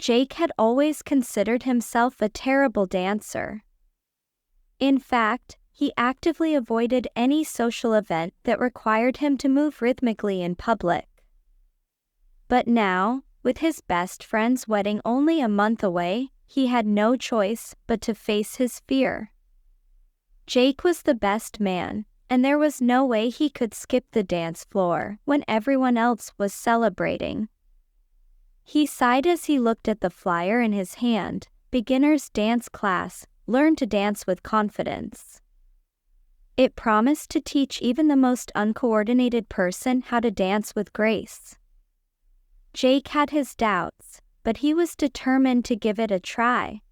Jake had always considered himself a terrible dancer. In fact, he actively avoided any social event that required him to move rhythmically in public. But now, with his best friend's wedding only a month away, he had no choice but to face his fear. Jake was the best man, and there was no way he could skip the dance floor when everyone else was celebrating. He sighed as he looked at the flyer in his hand, "Beginner's Dance Class, Learn to Dance with Confidence." It promised to teach even the most uncoordinated person how to dance with grace. Jake had his doubts, but he was determined to give it a try.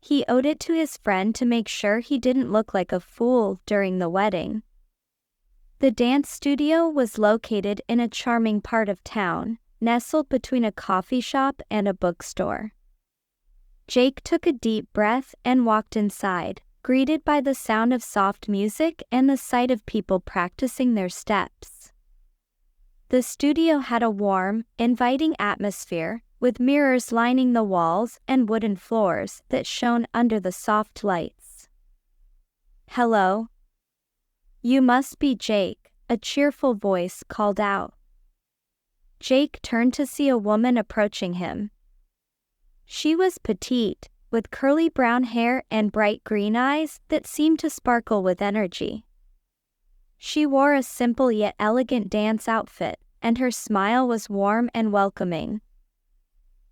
He owed it to his friend to make sure he didn't look like a fool during the wedding. The dance studio was located in a charming part of town, nestled between a coffee shop and a bookstore. Jake took a deep breath and walked inside, greeted by the sound of soft music and the sight of people practicing their steps. The studio had a warm, inviting atmosphere, with mirrors lining the walls and wooden floors that shone under the soft lights. "Hello. You must be Jake," a cheerful voice called out. Jake turned to see a woman approaching him. She was petite, with curly brown hair and bright green eyes that seemed to sparkle with energy. She wore a simple yet elegant dance outfit, and her smile was warm and welcoming.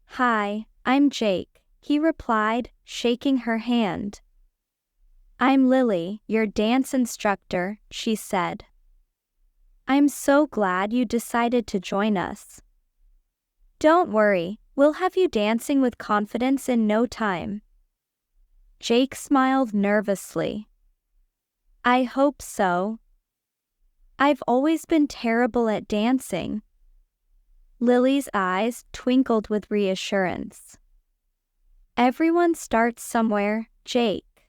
"Hi, I'm Jake," he replied, shaking her hand. "I'm Lily, your dance instructor," she said. "I'm so glad you decided to join us. Don't worry, we'll have you dancing with confidence in no time." Jake smiled nervously. "I hope so. I've always been terrible at dancing." Lily's eyes twinkled with reassurance. "Everyone starts somewhere, Jake.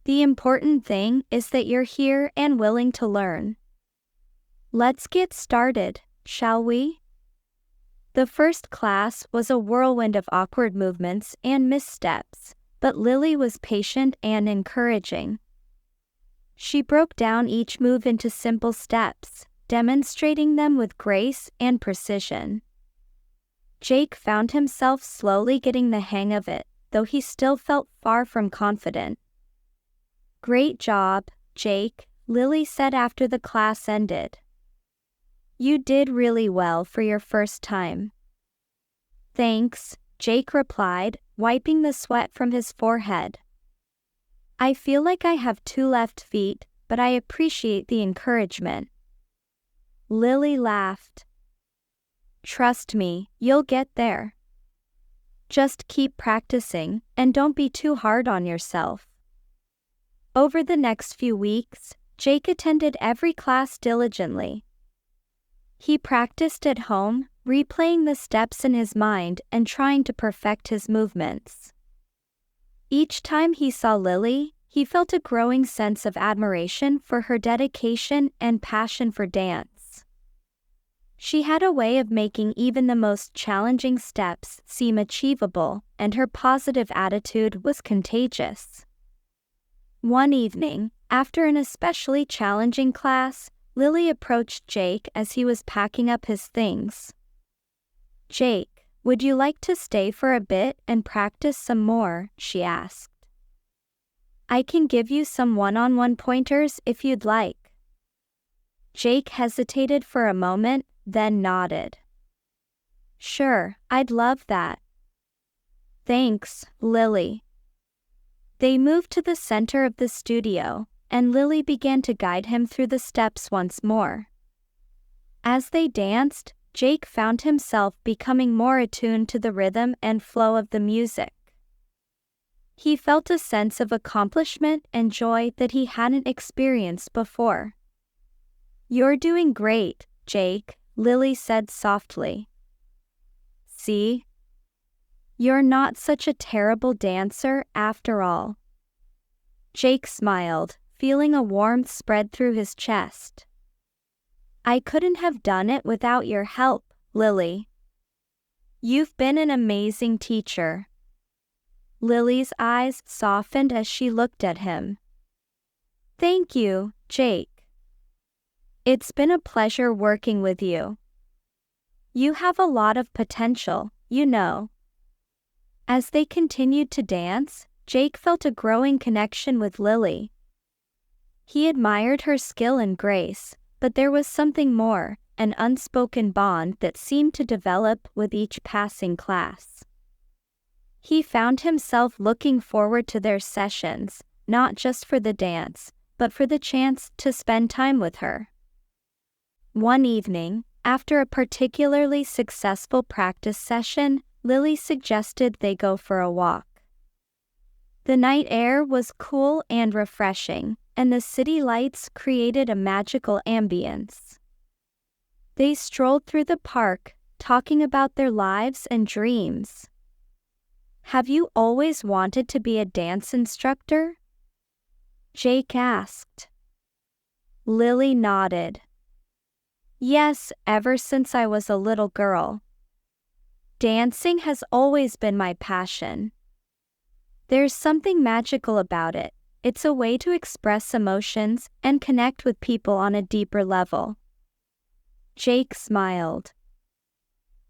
The important thing is that you're here and willing to learn. Let's get started, shall we?" The first class was a whirlwind of awkward movements and missteps, but Lily was patient and encouraging. She broke down each move into simple steps, demonstrating them with grace and precision. Jake found himself slowly getting the hang of it, though he still felt far from confident. "Great job, Jake," Lily said after the class ended. "You did really well for your first time." "Thanks," Jake replied, wiping the sweat from his forehead. "I feel like I have 2 left feet, but I appreciate the encouragement." Lily laughed. "Trust me, you'll get there. Just keep practicing, and don't be too hard on yourself." Over the next few weeks, Jake attended every class diligently. He practiced at home, replaying the steps in his mind and trying to perfect his movements. Each time he saw Lily, he felt a growing sense of admiration for her dedication and passion for dance. She had a way of making even the most challenging steps seem achievable, and her positive attitude was contagious. One evening, after an especially challenging class, Lily approached Jake as he was packing up his things. "Jake, would you like to stay for a bit and practice some more?" she asked. "I can give you some one-on-one pointers if you'd like." Jake hesitated for a moment, then nodded. "Sure, I'd love that." "Thanks, Lily." They moved to the center of the studio, and Lily began to guide him through the steps once more. As they danced, Jake found himself becoming more attuned to the rhythm and flow of the music. He felt a sense of accomplishment and joy that he hadn't experienced before. "You're doing great, Jake," Lily said softly. "See? You're not such a terrible dancer after all." Jake smiled, feeling a warmth spread through his chest. "I couldn't have done it without your help, Lily. You've been an amazing teacher. Lily's eyes softened as she looked at him. Thank you, Jake. It's been a pleasure working with you. You have a lot of potential, you know. As they continued to dance, Jake felt a growing connection with Lily. He admired her skill and grace, but there was something more, an unspoken bond that seemed to develop with each passing class. He found himself looking forward to their sessions, not just for the dance, but for the chance to spend time with her. One evening, after a particularly successful practice session, Lily suggested they go for a walk. The night air was cool and refreshing, and the city lights created a magical ambience. They strolled through the park, talking about their lives and dreams. Have you always wanted to be a dance instructor? Jake asked. Lily nodded. Yes, ever since I was a little girl. Dancing has always been my passion. There's something magical about it. It's a way to express emotions and connect with people on a deeper level. Jake smiled.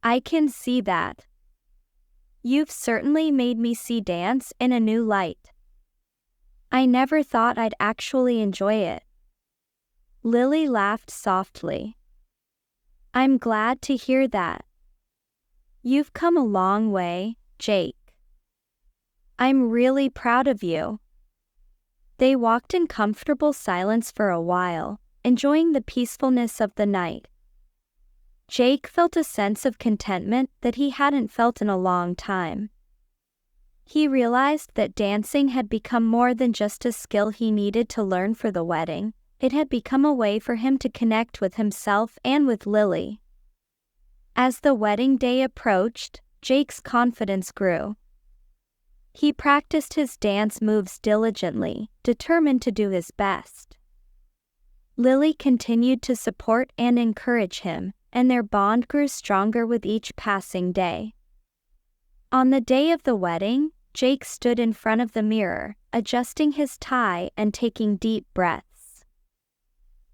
I can see that. You've certainly made me see dance in a new light. I never thought I'd actually enjoy it. Lily laughed softly. I'm glad to hear that. You've come a long way, Jake. I'm really proud of you. They walked in comfortable silence for a while, enjoying the peacefulness of the night. Jake felt a sense of contentment that he hadn't felt in a long time. He realized that dancing had become more than just a skill he needed to learn for the wedding. It had become a way for him to connect with himself and with Lily. As the wedding day approached, Jake's confidence grew. He practiced his dance moves diligently, determined to do his best. Lily continued to support and encourage him, and their bond grew stronger with each passing day. On the day of the wedding, Jake stood in front of the mirror, adjusting his tie and taking deep breaths.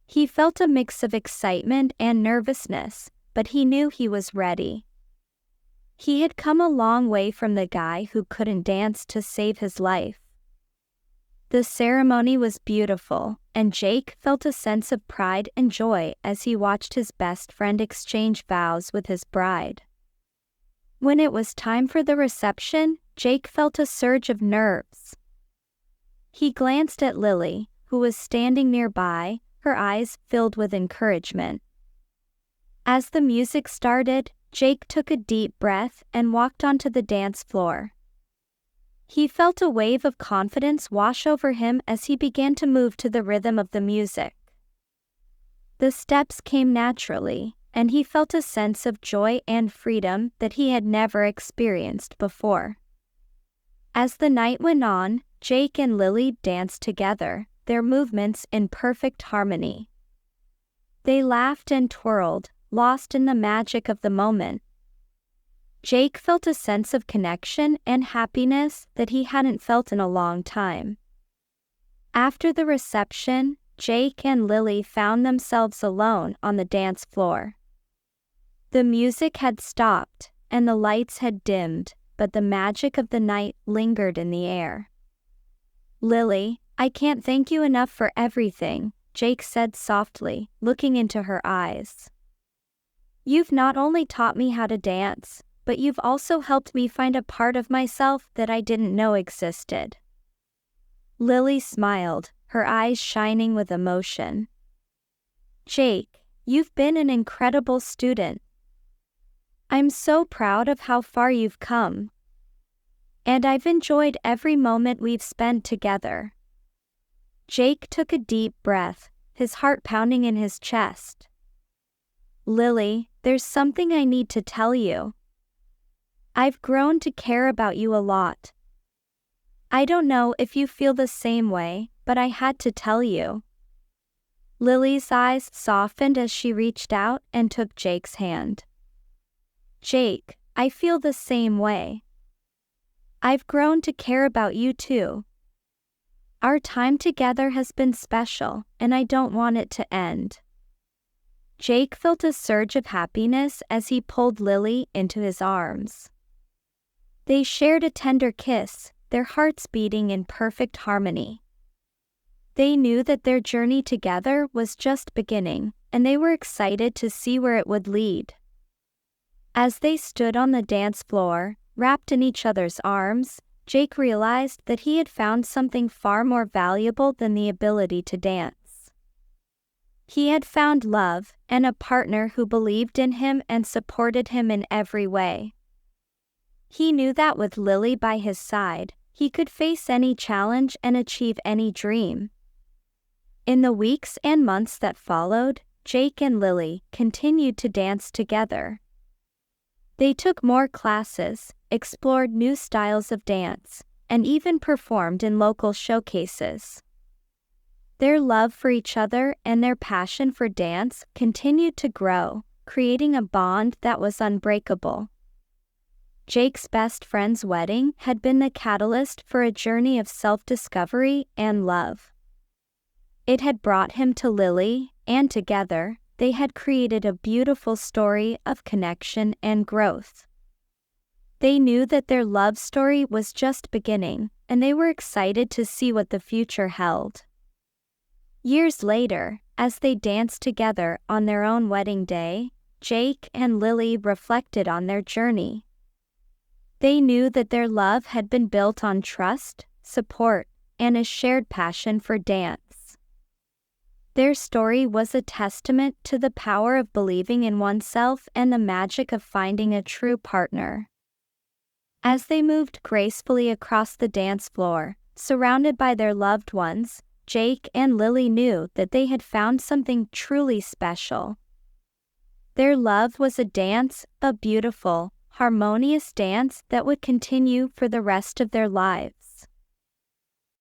He felt a mix of excitement and nervousness, but he knew he was ready. He had come a long way from the guy who couldn't dance to save his life. The ceremony was beautiful, and Jake felt a sense of pride and joy as he watched his best friend exchange vows with his bride. When it was time for the reception, Jake felt a surge of nerves. He glanced at Lily, who was standing nearby, her eyes filled with encouragement. As the music started, Jake took a deep breath and walked onto the dance floor. He felt a wave of confidence wash over him as he began to move to the rhythm of the music. The steps came naturally, and he felt a sense of joy and freedom that he had never experienced before. As the night went on, Jake and Lily danced together, their movements in perfect harmony. They laughed and twirled, lost in the magic of the moment. Jake felt a sense of connection and happiness that he hadn't felt in a long time. After the reception, Jake and Lily found themselves alone on the dance floor. The music had stopped, and the lights had dimmed, but the magic of the night lingered in the air. Lily, I can't thank you enough for everything, Jake said softly, looking into her eyes. You've not only taught me how to dance, but you've also helped me find a part of myself that I didn't know existed. Lily smiled, her eyes shining with emotion. Jake, you've been an incredible student. I'm so proud of how far you've come. And I've enjoyed every moment we've spent together. Jake took a deep breath, his heart pounding in his chest. Lily, there's something I need to tell you. I've grown to care about you a lot. I don't know if you feel the same way, but I had to tell you. Lily's eyes softened as she reached out and took Jake's hand. Jake, I feel the same way. I've grown to care about you too. Our time together has been special, and I don't want it to end. Jake felt a surge of happiness as he pulled Lily into his arms. They shared a tender kiss, their hearts beating in perfect harmony. They knew that their journey together was just beginning, and they were excited to see where it would lead. As they stood on the dance floor, wrapped in each other's arms, Jake realized that he had found something far more valuable than the ability to dance. He had found love and a partner who believed in him and supported him in every way. He knew that with Lily by his side, he could face any challenge and achieve any dream. In the weeks and months that followed, Jake and Lily continued to dance together. They took more classes, explored new styles of dance, and even performed in local showcases. Their love for each other and their passion for dance continued to grow, creating a bond that was unbreakable. Jake's best friend's wedding had been the catalyst for a journey of self-discovery and love. It had brought him to Lily, and together, they had created a beautiful story of connection and growth. They knew that their love story was just beginning, and they were excited to see what the future held. Years later, as they danced together on their own wedding day, Jake and Lily reflected on their journey. They knew that their love had been built on trust, support, and a shared passion for dance. Their story was a testament to the power of believing in oneself and the magic of finding a true partner. As they moved gracefully across the dance floor, surrounded by their loved ones, Jake and Lily knew that they had found something truly special. Their love was a dance, a beautiful, harmonious dance that would continue for the rest of their lives.